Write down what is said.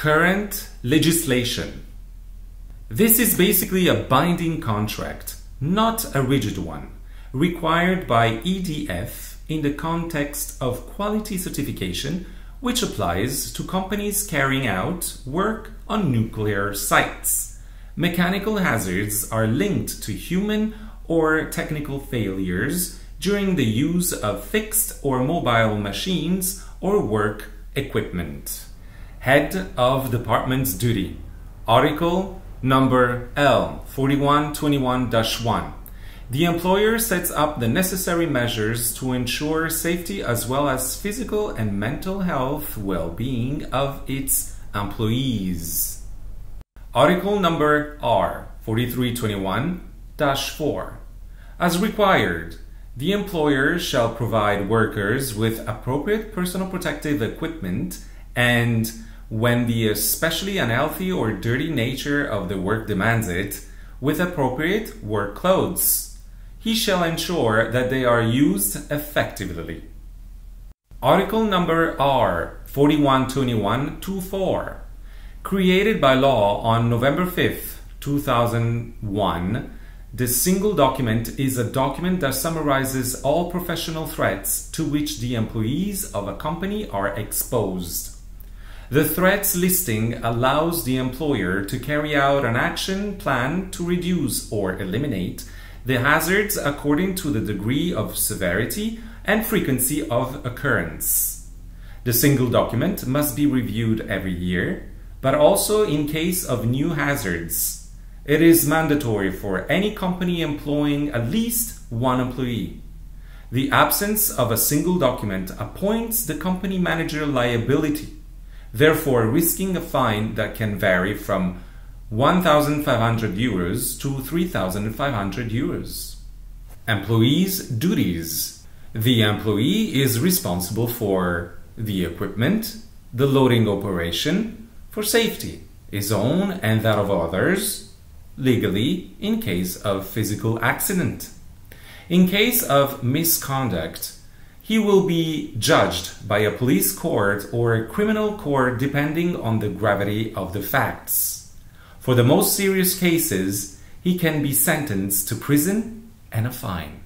Current legislation. This is basically a binding contract, not a rigid one, required by EDF in the context of quality certification, which applies to companies carrying out work on nuclear sites. Mechanical hazards are linked to human or technical failures during the use of fixed or mobile machines or work equipment. Head of Department's Duty. Article number L 4121-1. The employer sets up the necessary measures to ensure safety as well as physical and mental health well-being of its employees. Article number R 4321-4. As required, the employer shall provide workers with appropriate personal protective equipment and, when the especially unhealthy or dirty nature of the work demands it, with appropriate work clothes. He shall ensure that they are used effectively. Article number R 4121-4. Created by law on November 5th, 2001, the single document is a document that summarizes all professional threats to which the employees of a company are exposed. The threats listing allows the employer to carry out an action plan to reduce or eliminate the hazards according to the degree of severity and frequency of occurrence. The single document must be reviewed every year, but also in case of new hazards. It is mandatory for any company employing at least one employee. The absence of a single document appoints the company manager liability, therefore risking a fine that can vary from €1,500 to €3,500. Employees' duties. The employee is responsible for the equipment, the loading operation, for safety, his own and that of others, legally in case of physical accident. In case of misconduct, he will be judged by a police court or a criminal court depending on the gravity of the facts. For the most serious cases, he can be sentenced to prison and a fine.